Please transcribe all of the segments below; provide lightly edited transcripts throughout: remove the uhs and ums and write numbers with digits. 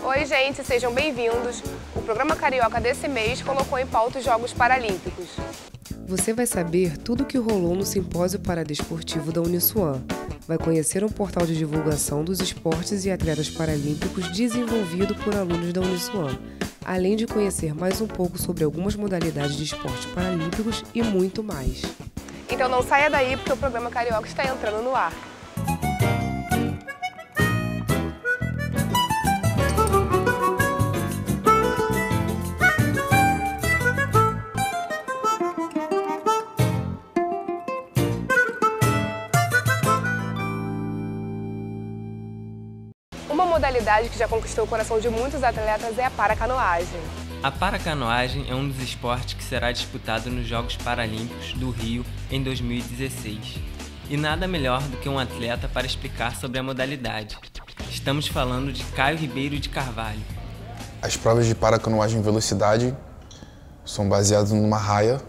Oi, gente, sejam bem-vindos. O programa Carioca desse mês colocou em pauta os Jogos Paralímpicos. Você vai saber tudo o que rolou no Simpósio Paradesportivo da Uniswan. Vai conhecer um portal de divulgação dos esportes e atletas paralímpicos desenvolvido por alunos da Uniswan, além de conhecer mais um pouco sobre algumas modalidades de esportes paralímpicos e muito mais. Então não saia daí porque o programa Carioca está entrando no ar. Uma modalidade que já conquistou o coração de muitos atletas é a paracanoagem. A paracanoagem é um dos esportes que será disputado nos Jogos Paralímpicos do Rio em 2016. E nada melhor do que um atleta para explicar sobre a modalidade. Estamos falando de Caio Ribeiro de Carvalho. As provas de paracanoagem em velocidade são baseadas numa raia.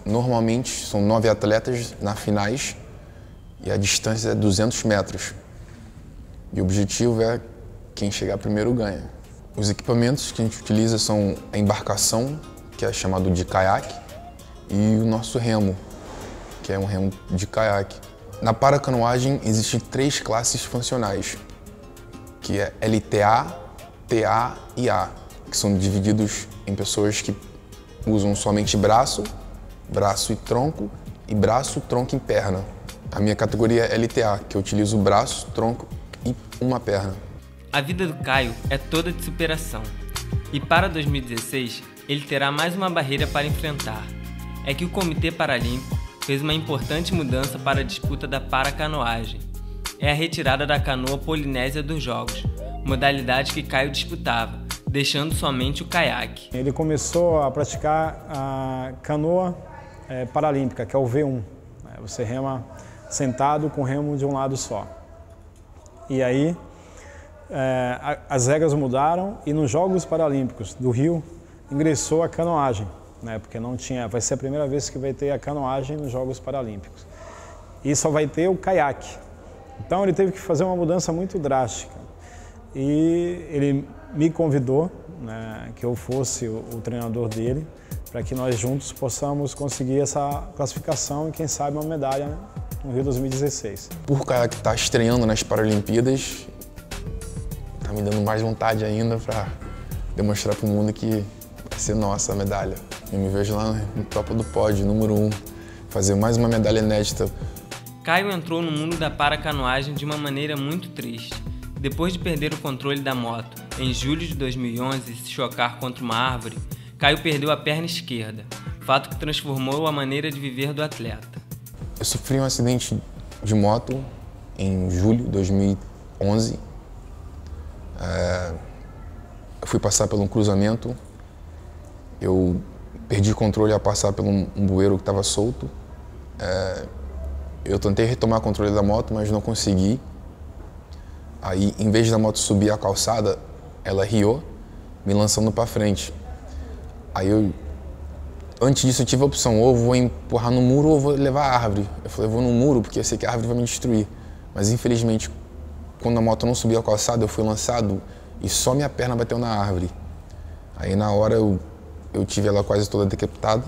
Normalmente são 9 atletas na finais e a distância é 200 metros. E o objetivo é quem chegar primeiro ganha. Os equipamentos que a gente utiliza são a embarcação, que é chamado de caiaque, e o nosso remo, que é um remo de caiaque. Na paracanoagem existem 3 classes funcionais, que é LTA, TA e A, que são divididos em pessoas que usam somente braço e tronco, e braço, tronco e perna. A minha categoria é LTA, que eu utilizo braço, tronco e uma perna. A vida do Caio é toda de superação. E para 2016, ele terá mais uma barreira para enfrentar. É que o Comitê Paralímpico fez uma importante mudança para a disputa da paracanoagem. É a retirada da canoa polinésia dos Jogos, modalidade que Caio disputava, deixando somente o caiaque. Ele começou a praticar a canoa paralímpica, que é o V1. Você rema sentado com remo de um lado só. E aí as regras mudaram e nos Jogos Paralímpicos do Rio ingressou a canoagem, porque não tinha, vai ser a primeira vez que vai ter a canoagem nos Jogos Paralímpicos. E só vai ter o caiaque. Então ele teve que fazer uma mudança muito drástica. E ele me convidou, que eu fosse o treinador dele, para que nós juntos possamos conseguir essa classificação e quem sabe uma medalha no Rio 2016. Por o caiaque estar estreando nas Paralimpíadas, tá me dando mais vontade ainda para demonstrar para o mundo que vai ser nossa a medalha. Eu me vejo lá no topo do pódio, número 1, fazer mais uma medalha inédita. Caio entrou no mundo da paracanoagem de uma maneira muito triste. Depois de perder o controle da moto em julho de 2011 e se chocar contra uma árvore, Caio perdeu a perna esquerda, fato que transformou a maneira de viver do atleta. Eu sofri um acidente de moto em julho de 2011. Eu fui passar por um cruzamento, eu perdi o controle ao passar por um bueiro que estava solto. Eu tentei retomar o controle da moto, mas não consegui. Aí, em vez da moto subir a calçada, ela riou, me lançando para frente. Aí antes disso eu tive a opção, ou eu vou empurrar no muro ou eu vou levar a árvore. Eu falei, eu vou no muro porque eu sei que a árvore vai me destruir. Mas infelizmente, quando a moto não subiu a calçada, eu fui lançado e só minha perna bateu na árvore. Aí na hora eu tive ela quase toda decapitada.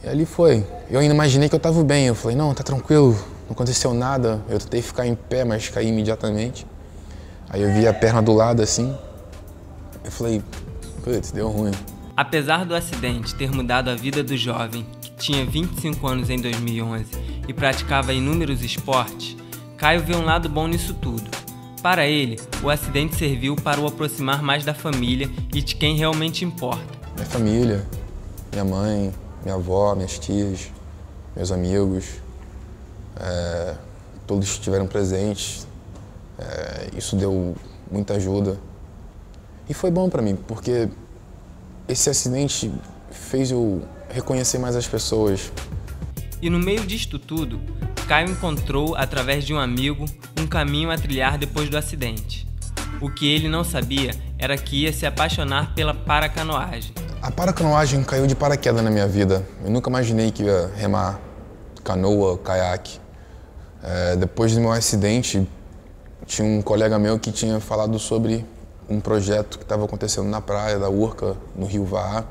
E ali foi. Eu ainda imaginei que eu estava bem. Eu falei, não, tá tranquilo, não aconteceu nada. Eu tentei ficar em pé, mas caí imediatamente. Aí eu vi a perna do lado assim. Eu falei, putz, deu ruim. Apesar do acidente ter mudado a vida do jovem, que tinha 25 anos em 2011 e praticava inúmeros esportes, Caio vê um lado bom nisso tudo. Para ele, o acidente serviu para o aproximar mais da família e de quem realmente importa. Minha família, minha mãe, minha avó, minhas tias, meus amigos, todos estiveram presentes. Isso deu muita ajuda. E foi bom para mim, porque esse acidente fez eu reconhecer mais as pessoas. E no meio disto tudo, Caio encontrou, através de um amigo, um caminho a trilhar depois do acidente. O que ele não sabia era que ia se apaixonar pela paracanoagem. A paracanoagem caiu de paraquedas na minha vida. Eu nunca imaginei que ia remar canoa, caiaque. Depois do meu acidente, tinha um colega meu que tinha falado sobre um projeto que estava acontecendo na praia da Urca, no Rio Vaá.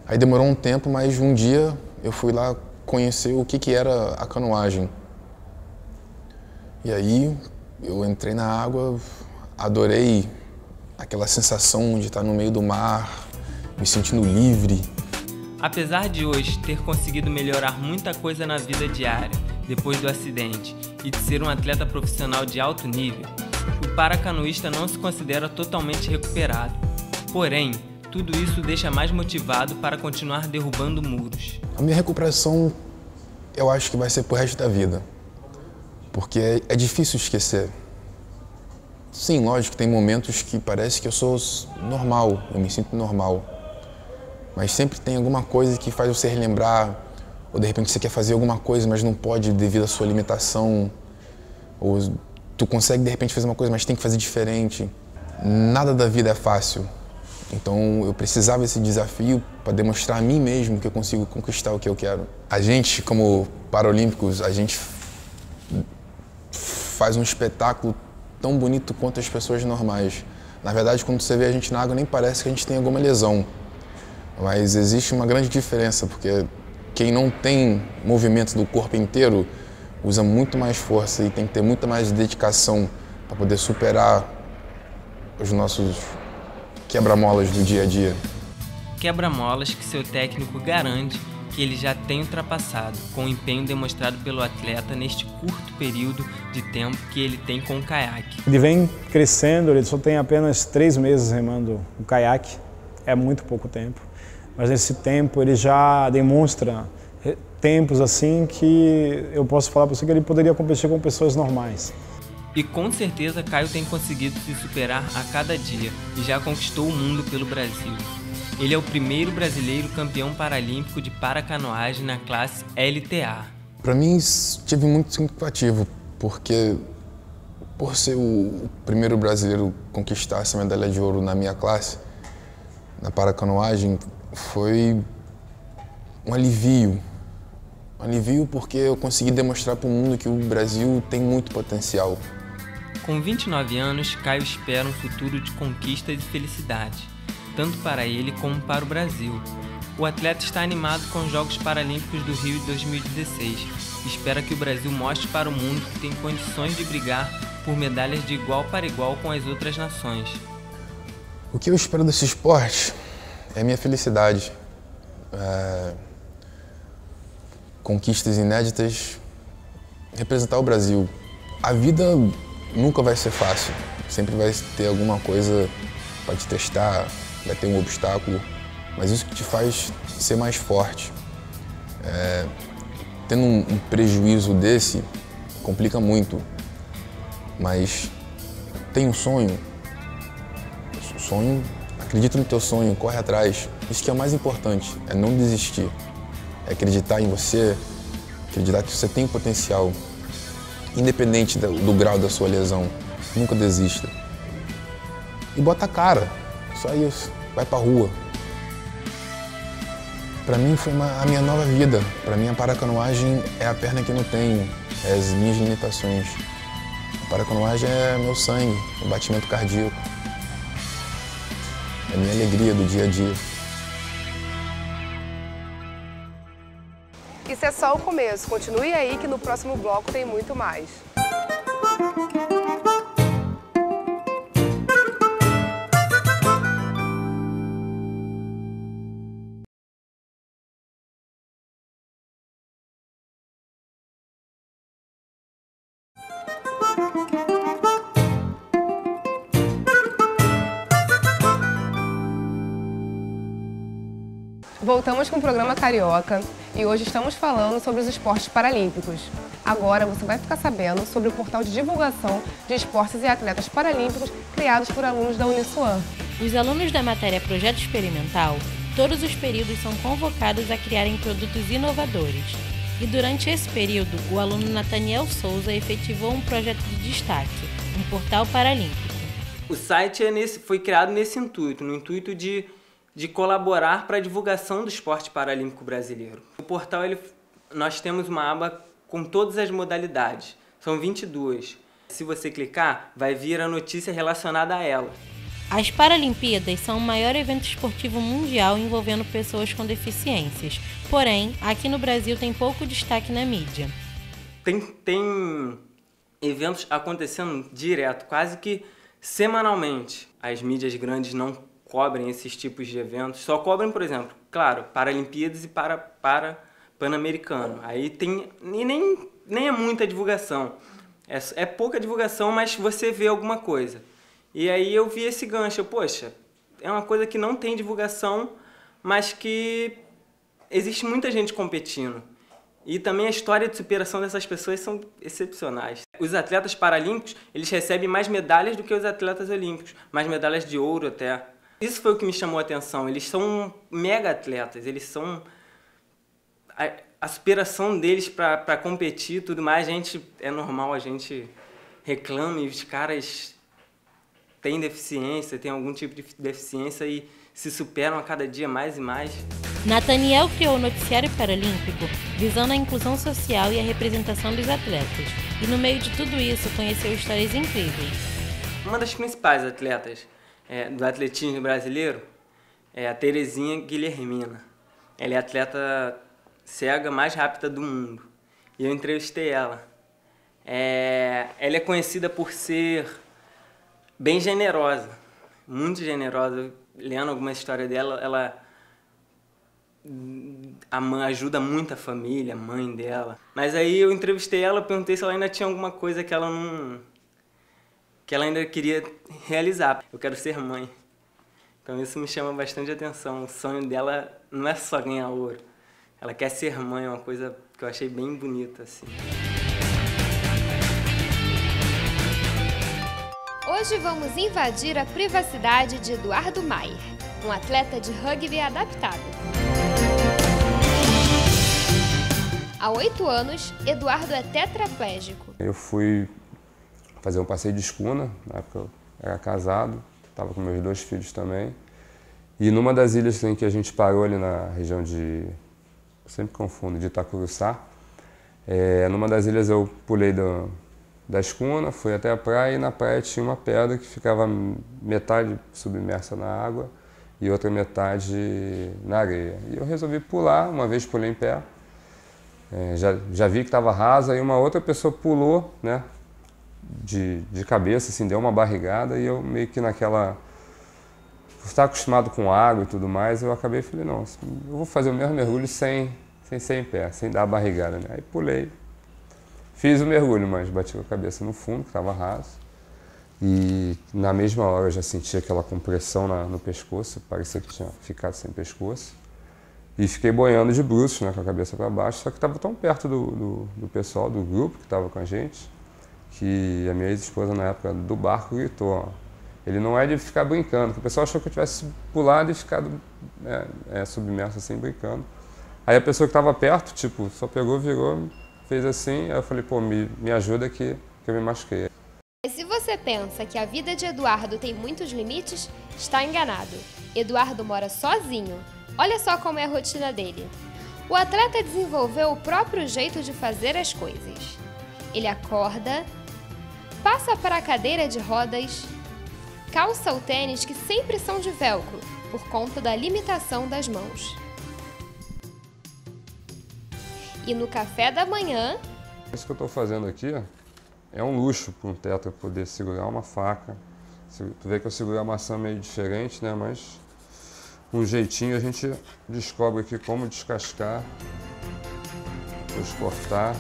Aí demorou um tempo, mas um dia eu fui lá conhecer o que era a canoagem. E aí eu entrei na água, adorei aquela sensação de estar no meio do mar, me sentindo livre. Apesar de hoje ter conseguido melhorar muita coisa na vida diária depois do acidente e de ser um atleta profissional de alto nível, o paracanoísta não se considera totalmente recuperado. Porém, tudo isso o deixa mais motivado para continuar derrubando muros. A minha recuperação, eu acho que vai ser pro resto da vida, porque é difícil esquecer. Sim, lógico, tem momentos que parece que eu sou normal, eu me sinto normal. Mas sempre tem alguma coisa que faz você relembrar, ou de repente você quer fazer alguma coisa, mas não pode devido à sua limitação, ou tu consegue de repente fazer uma coisa, mas tem que fazer diferente. Nada da vida é fácil, então eu precisava desse desafio para demonstrar a mim mesmo que eu consigo conquistar o que eu quero. A gente, como paralímpicos, a gente faz um espetáculo tão bonito quanto as pessoas normais. Na verdade, quando você vê a gente na água, nem parece que a gente tem alguma lesão. Mas existe uma grande diferença, porque quem não tem movimento do corpo inteiro usa muito mais força e tem que ter muita mais dedicação para poder superar os nossos quebra-molas do dia a dia. Quebra-molas que seu técnico garante que ele já tem ultrapassado, com o empenho demonstrado pelo atleta neste curto período de tempo que ele tem com o caiaque. Ele vem crescendo, ele só tem apenas 3 meses remando o caiaque, é muito pouco tempo. Mas nesse tempo ele já demonstra tempos assim que eu posso falar para você que ele poderia competir com pessoas normais. E com certeza Caio tem conseguido se superar a cada dia e já conquistou o mundo pelo Brasil. Ele é o primeiro brasileiro campeão paralímpico de paracanoagem na classe LTA. Para mim, tive muito significativo, porque por ser o primeiro brasileiro a conquistar essa medalha de ouro na minha classe, na paracanoagem, foi um alivio. Um alivio porque eu consegui demonstrar para o mundo que o Brasil tem muito potencial. Com 29 anos, Caio espera um futuro de conquistas e felicidade, tanto para ele como para o Brasil. O atleta está animado com os Jogos Paralímpicos do Rio de 2016 e espera que o Brasil mostre para o mundo que tem condições de brigar por medalhas de igual para igual com as outras nações. O que eu espero desse esporte é a minha felicidade. Conquistas inéditas, representar o Brasil. A vida nunca vai ser fácil, sempre vai ter alguma coisa para te testar, vai ter um obstáculo, mas isso que te faz ser mais forte. Tendo um prejuízo desse, complica muito, mas tem um sonho, acredita no teu sonho, corre atrás. Isso que é o mais importante, é não desistir. É acreditar em você, acreditar que você tem potencial. Independente do grau da sua lesão, nunca desista. E bota a cara, só isso, vai pra rua. Pra mim foi a minha nova vida. Pra mim a paracanoagem é a perna que eu não tenho, é as minhas limitações. A paracanoagem é meu sangue, o batimento cardíaco. É a minha alegria do dia a dia. Isso é só o começo. Continue aí que no próximo bloco tem muito mais. Voltamos com o programa Carioca e hoje estamos falando sobre os esportes paralímpicos. Agora você vai ficar sabendo sobre o portal de divulgação de esportes e atletas paralímpicos criados por alunos da Uniswan. Os alunos da matéria Projeto Experimental, todos os períodos são convocados a criarem produtos inovadores. E durante esse período, o aluno Nathaniel Souza efetivou um projeto de destaque, um portal paralímpico. O site foi criado nesse intuito, no intuito de colaborar para a divulgação do esporte paralímpico brasileiro. No portal nós temos uma aba com todas as modalidades, são 22. Se você clicar, vai vir a notícia relacionada a ela. As Paralimpíadas são o maior evento esportivo mundial envolvendo pessoas com deficiências. Porém, aqui no Brasil tem pouco destaque na mídia. Tem eventos acontecendo direto, quase que semanalmente. As mídias grandes não cobrem esses tipos de eventos, só cobrem, por exemplo, claro, Paralimpíadas e para Pan-Americano. Aí tem... E nem é muita divulgação. É pouca divulgação, mas você vê alguma coisa. E aí eu vi esse gancho, poxa, é uma coisa que não tem divulgação, mas que existe muita gente competindo. E também a história de superação dessas pessoas são excepcionais. Os atletas paralímpicos, eles recebem mais medalhas do que os atletas olímpicos, mais medalhas de ouro até. Isso foi o que me chamou a atenção, eles são mega atletas, eles são... A superação deles para competir e tudo mais, é normal, a gente reclama e os caras têm deficiência, têm algum tipo de deficiência e se superam a cada dia mais e mais. Nathaniel criou o Noticiário Paralímpico visando a inclusão social e a representação dos atletas. E no meio de tudo isso, conheceu histórias incríveis. Uma das principais atletas do atletismo brasileiro é a Terezinha Guilhermina. Ela é a atleta cega mais rápida do mundo. E eu entrevistei ela. Ela é conhecida por ser bem generosa, muito generosa. Lendo alguma história dela, ela ajuda muito a família, a mãe dela. Mas aí eu entrevistei ela, perguntei se ela ainda tinha alguma coisa que ela ainda queria realizar. Eu quero ser mãe. Então isso me chama bastante atenção. O sonho dela não é só ganhar ouro. Ela quer ser mãe, é uma coisa que eu achei bem bonita, assim. Hoje vamos invadir a privacidade de Eduardo Maier, um atleta de rugby adaptado. Há 8 anos, Eduardo é tetraplégico. Eu fui fazer um passeio de escuna, na época eu era casado, estava com meus 2 filhos também. E numa das ilhas em que a gente parou ali na região de, eu sempre confundo, de Itacuruçá, numa das ilhas eu pulei da escuna, fui até a praia e na praia tinha uma pedra que ficava metade submersa na água e outra metade na areia. E eu resolvi pular, uma vez pulei em pé, já vi que estava rasa e uma outra pessoa pulou, né, de cabeça, assim, deu uma barrigada e eu meio que naquela... Por estar acostumado com água e tudo mais, eu acabei e falei, não, eu vou fazer o mesmo mergulho sem ser em pé, sem dar a barrigada, né? Aí pulei. Fiz o mergulho, mas bati com a cabeça no fundo, que estava raso. E na mesma hora eu já senti aquela compressão no pescoço, parecia que tinha ficado sem pescoço. E fiquei boiando de bruços, né, com a cabeça para baixo, só que estava tão perto do pessoal, do grupo que estava com a gente, que a minha ex-esposa na época do barco gritou, ó, ele não é de ficar brincando, porque o pessoal achou que eu tivesse pulado e ficado submerso assim, brincando. Aí a pessoa que estava perto, tipo, só pegou, virou, fez assim, aí eu falei, pô, me ajuda que eu me machuquei. Mas se você pensa que a vida de Eduardo tem muitos limites, está enganado. Eduardo mora sozinho. Olha só como é a rotina dele. O atleta desenvolveu o próprio jeito de fazer as coisas. Ele acorda, passa para a cadeira de rodas, calça o tênis que sempre são de velcro, por conta da limitação das mãos. E no café da manhã... Isso que eu estou fazendo aqui é um luxo para um tetra poder segurar uma faca. Tu vê que eu seguro a maçã meio diferente, né? Mas um jeitinho a gente descobre aqui como descascar, depois cortar.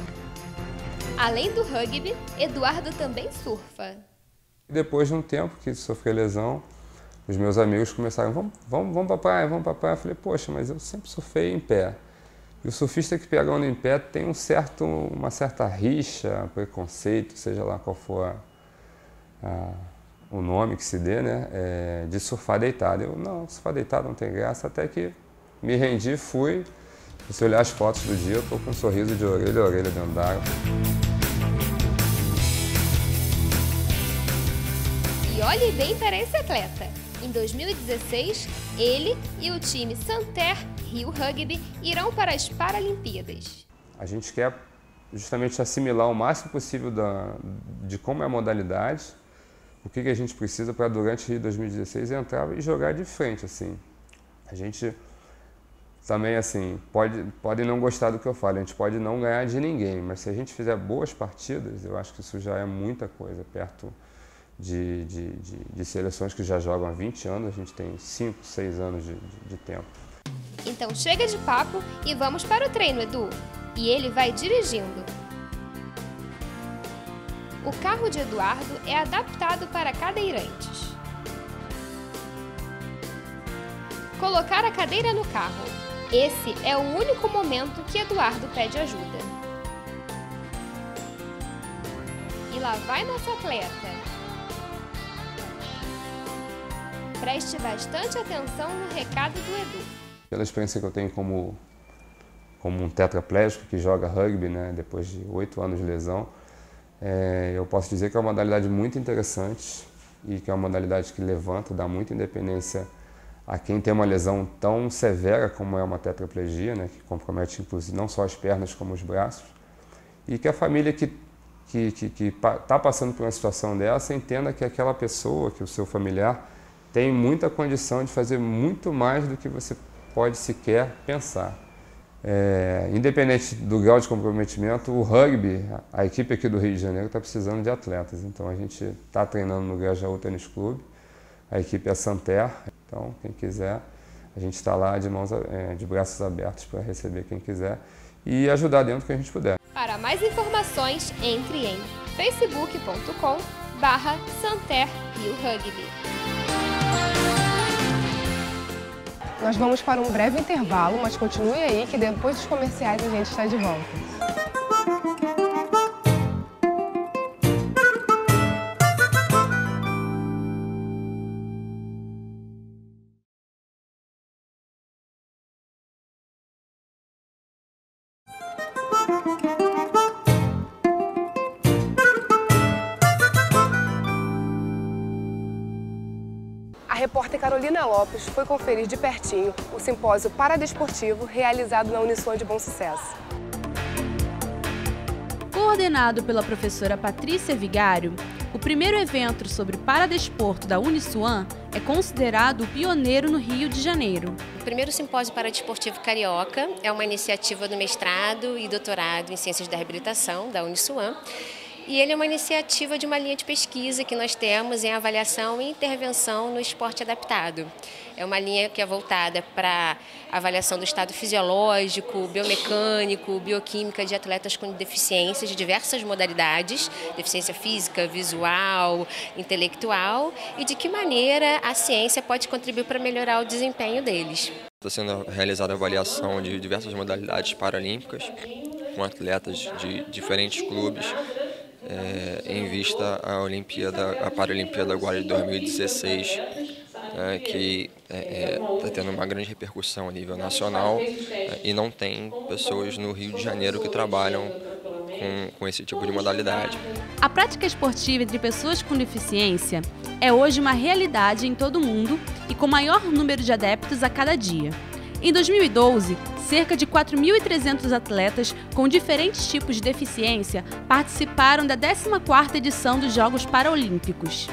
Além do rugby, Eduardo também surfa. Depois de um tempo que sofri lesão, os meus amigos começaram, vamos para a praia, vamos para a praia. Eu falei, poxa, mas eu sempre surfei em pé. E o surfista que pega onda em pé tem uma certa rixa, preconceito, seja lá qual for o nome que se dê, né, de surfar deitado. Eu, não, surfar deitado não tem graça, até que me rendi, fui. Se você olhar as fotos do dia, eu estou com um sorriso de orelha a orelha dentro d'água. E olhe bem para esse atleta. Em 2016, ele e o time Santer Rio Rugby irão para as Paralimpíadas. A gente quer justamente assimilar o máximo possível de como é a modalidade, o que a gente precisa para durante o Rio 2016 entrar e jogar de frente, assim. A gente também, assim, pode não gostar do que eu falo, a gente pode não ganhar de ninguém, mas se a gente fizer boas partidas, eu acho que isso já é muita coisa, perto de seleções que já jogam há 20 anos, a gente tem 5, 6 anos de tempo. Então chega de papo e vamos para o treino, Edu. E ele vai dirigindo. O carro de Eduardo é adaptado para cadeirantes. Colocar a cadeira no carro. Esse é o único momento que Eduardo pede ajuda. E lá vai nosso atleta. Preste bastante atenção no recado do Edu. Pela experiência que eu tenho como um tetraplégico que joga rugby, né, depois de 8 anos de lesão, eu posso dizer que é uma modalidade muito interessante e que é uma modalidade que levanta, dá muita independência a quem tem uma lesão tão severa como é uma tetraplegia, né, que compromete inclusive não só as pernas como os braços, e que a família que está passando por uma situação dessa entenda que aquela pessoa, que o seu familiar, tem muita condição de fazer muito mais do que você pode sequer pensar. Independente do grau de comprometimento, o rugby, a equipe aqui do Rio de Janeiro está precisando de atletas. Então a gente está treinando no Grajaú Tênis Clube, a equipe é Santer. Então quem quiser, a gente está lá de braços abertos para receber quem quiser e ajudar dentro do que a gente puder. Para mais informações, entre em facebook.com/Santer Rio Rugby. Nós vamos para um breve intervalo, mas continue aí que depois dos comerciais a gente está de volta. A repórter Carolina Lopes foi conferir de pertinho o simpósio paradesportivo realizado na Uniswan de Bom Sucesso. Coordenado pela professora Patrícia Vigário, o primeiro evento sobre paradesporto da Uniswan é considerado o pioneiro no Rio de Janeiro. O primeiro simpósio paradesportivo carioca é uma iniciativa do mestrado e doutorado em Ciências da Reabilitação da Uniswan. E ele é uma iniciativa de uma linha de pesquisa que nós temos em avaliação e intervenção no esporte adaptado. É uma linha que é voltada para a avaliação do estado fisiológico, biomecânico, bioquímica de atletas com deficiências de diversas modalidades, deficiência física, visual, intelectual, e de que maneira a ciência pode contribuir para melhorar o desempenho deles. Está sendo realizada a avaliação de diversas modalidades paralímpicas, com atletas de diferentes clubes, em vista à Paralimpíada agora de 2016, que está tendo uma grande repercussão a nível nacional e não tem pessoas no Rio de Janeiro que trabalham com esse tipo de modalidade. A prática esportiva entre pessoas com deficiência é hoje uma realidade em todo o mundo e com maior número de adeptos a cada dia. Em 2012, cerca de 4.300 atletas com diferentes tipos de deficiência participaram da 14ª edição dos Jogos Paralímpicos.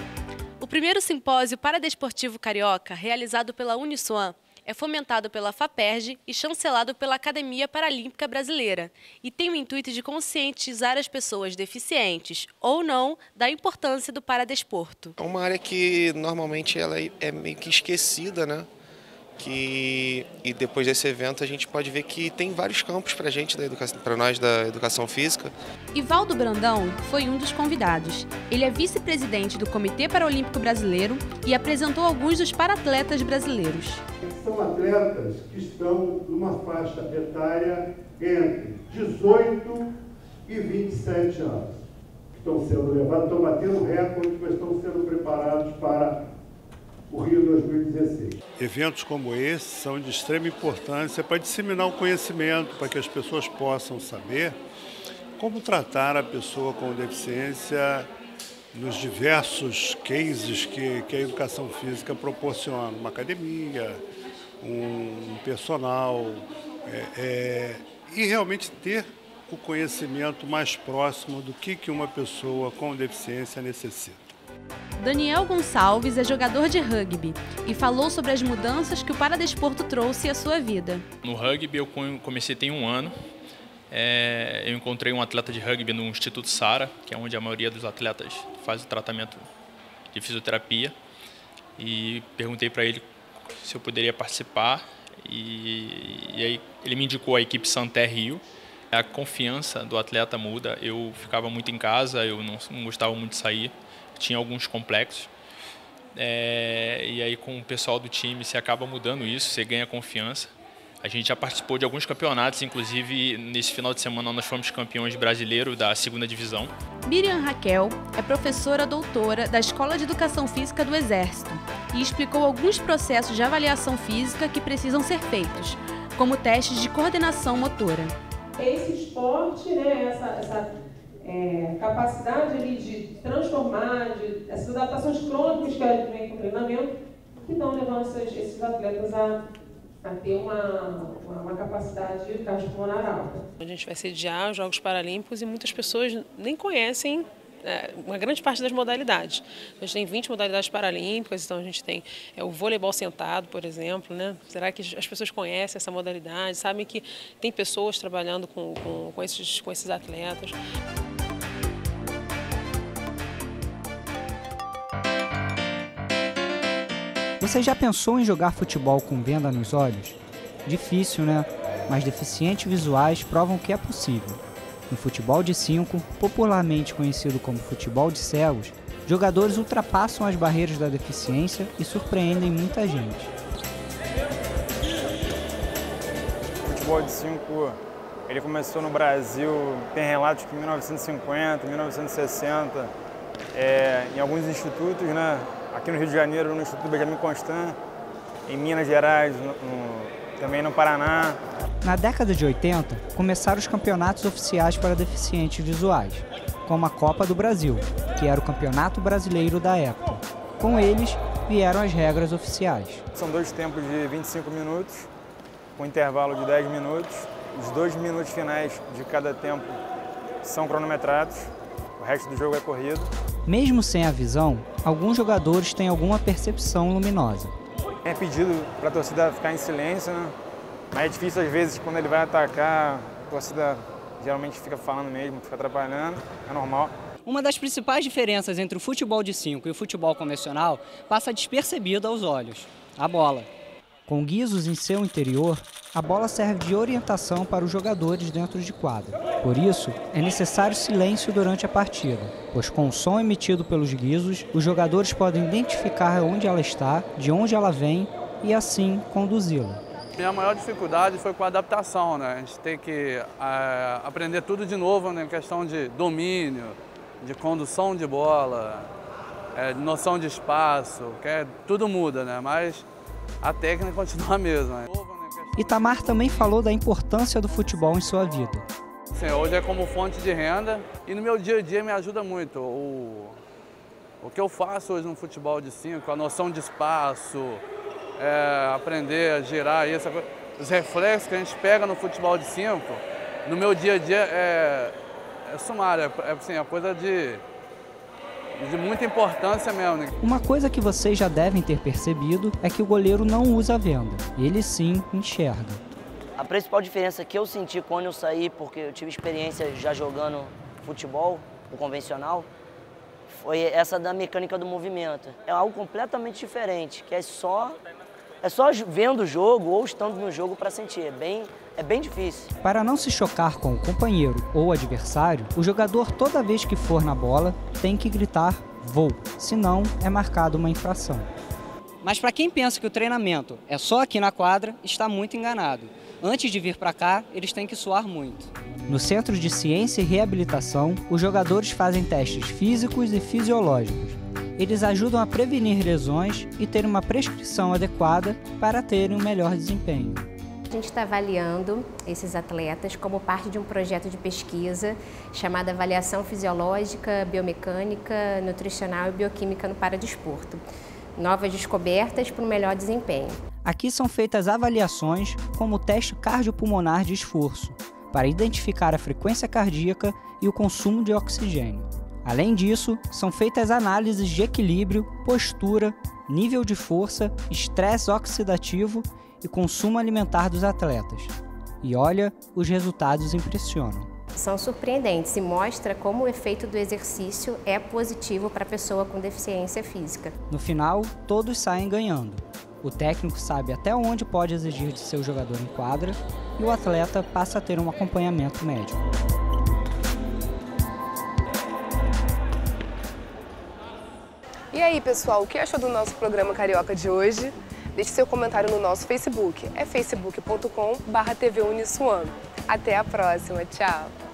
O primeiro simpósio paradesportivo carioca, realizado pela Uniswan, é fomentado pela FAPERJ e chancelado pela Academia Paralímpica Brasileira e tem o intuito de conscientizar as pessoas deficientes ou não da importância do paradesporto. É uma área que normalmente ela é meio que esquecida, né? E depois desse evento a gente pode ver que tem vários campos para a gente, para nós da educação física. Ivaldo Brandão foi um dos convidados. Ele é vice-presidente do Comitê Paralímpico Brasileiro e apresentou alguns dos paratletas brasileiros. São atletas que estão numa faixa etária entre 18 e 27 anos. Estão sendo levados, estão batendo recorde, mas estão sendo preparados para o Rio 2016. Eventos como esse são de extrema importância para disseminar o conhecimento, para que as pessoas possam saber como tratar a pessoa com deficiência nos diversos cases que a educação física proporciona, uma academia, um personal, e realmente ter o conhecimento mais próximo do que uma pessoa com deficiência necessita. Daniel Gonçalves é jogador de rugby e falou sobre as mudanças que o paradesporto trouxe à sua vida. No rugby eu comecei tem 1 ano. Eu encontrei um atleta de rugby no Instituto Sara, que é onde a maioria dos atletas faz o tratamento de fisioterapia. E perguntei para ele se eu poderia participar. E aí ele me indicou a equipe Santé Rio. A confiança do atleta muda. Eu ficava muito em casa, eu não gostava muito de sair. Tinha alguns complexos, e aí com o pessoal do time você acaba mudando isso, você ganha confiança. A gente já participou de alguns campeonatos, inclusive nesse final de semana nós fomos campeões brasileiros da 2ª divisão. Miriam Raquel é professora doutora da Escola de Educação Física do Exército e explicou alguns processos de avaliação física que precisam ser feitos, como testes de coordenação motora. Esse esporte, né, essa capacidade ali de transformar, essas adaptações crônicas que vem com o treinamento, que estão levando esses atletas a ter uma capacidade cardiopulmonar alta. A gente vai sediar os Jogos Paralímpicos e muitas pessoas nem conhecem uma grande parte das modalidades. A gente tem 20 modalidades paralímpicas, então a gente tem o voleibol sentado, por exemplo, né? Será que as pessoas conhecem essa modalidade? Sabem que tem pessoas trabalhando com esses atletas? Você já pensou em jogar futebol com venda nos olhos? Difícil, né? Mas deficientes visuais provam que é possível. No futebol de 5, popularmente conhecido como futebol de cegos, jogadores ultrapassam as barreiras da deficiência e surpreendem muita gente. O futebol de 5, ele começou no Brasil, tem relatos que em 1950, 1960, em alguns institutos, né? Aqui no Rio de Janeiro, no Instituto Benjamin Constant, em Minas Gerais, também no Paraná. Na década de 80, começaram os campeonatos oficiais para deficientes visuais, como a Copa do Brasil, que era o campeonato brasileiro da época. Com eles, vieram as regras oficiais. São 2 tempos de 25 minutos, com intervalo de 10 minutos. Os 2 minutos finais de cada tempo são cronometrados, o resto do jogo é corrido. Mesmo sem a visão, alguns jogadores têm alguma percepção luminosa. É pedido para a torcida ficar em silêncio, né? Mas é difícil às vezes quando ele vai atacar, a torcida geralmente fica falando mesmo, fica atrapalhando, é normal. Uma das principais diferenças entre o futebol de 5 e o futebol convencional passa despercebida aos olhos: a bola. Com guizos em seu interior, a bola serve de orientação para os jogadores dentro de quadra. Por isso, é necessário silêncio durante a partida, pois com o som emitido pelos guizos, os jogadores podem identificar onde ela está, de onde ela vem e assim conduzi-la. Minha maior dificuldade foi com a adaptação, né? A gente tem que aprender tudo de novo, né? Questão de domínio, de condução de bola, noção de espaço, tudo muda, né? Mas a técnica continua a mesma. Itamar também falou da importância do futebol em sua vida. Sim, hoje é como fonte de renda e no meu dia a dia me ajuda muito. O que eu faço hoje no futebol de 5, a noção de espaço, aprender a girar isso, os reflexos que a gente pega no futebol de 5, no meu dia a dia é sumário, é coisa de muita importância mesmo. Uma coisa que vocês já devem ter percebido é que o goleiro não usa a venda, ele sim enxerga. A principal diferença que eu senti quando eu saí, porque eu tive experiência já jogando futebol, o convencional, foi essa da mecânica do movimento. É algo completamente diferente, que é só vendo o jogo ou estando no jogo para sentir. É bem difícil. Para não se chocar com o companheiro ou adversário, o jogador, toda vez que for na bola, tem que gritar "vou", senão é marcado uma infração. Mas para quem pensa que o treinamento é só aqui na quadra, está muito enganado. Antes de vir para cá, eles têm que suar muito. No Centro de Ciência e Reabilitação, os jogadores fazem testes físicos e fisiológicos. Eles ajudam a prevenir lesões e ter uma prescrição adequada para terem um melhor desempenho. A gente está avaliando esses atletas como parte de um projeto de pesquisa chamado Avaliação Fisiológica, Biomecânica, Nutricional e Bioquímica no Paradesporto. Novas descobertas para um melhor desempenho. Aqui são feitas avaliações como o teste cardiopulmonar de esforço, para identificar a frequência cardíaca e o consumo de oxigênio. Além disso, são feitas análises de equilíbrio, postura, nível de força, estresse oxidativo e consumo alimentar dos atletas. E olha, os resultados impressionam. São surpreendentes e mostra como o efeito do exercício é positivo para a pessoa com deficiência física. No final, todos saem ganhando. O técnico sabe até onde pode exigir de seu jogador em quadra e o atleta passa a ter um acompanhamento médico. E aí, pessoal, o que achou do nosso programa Carioca de hoje? Deixe seu comentário no nosso Facebook, é facebook.com/tvUniSuam. Até a próxima, tchau!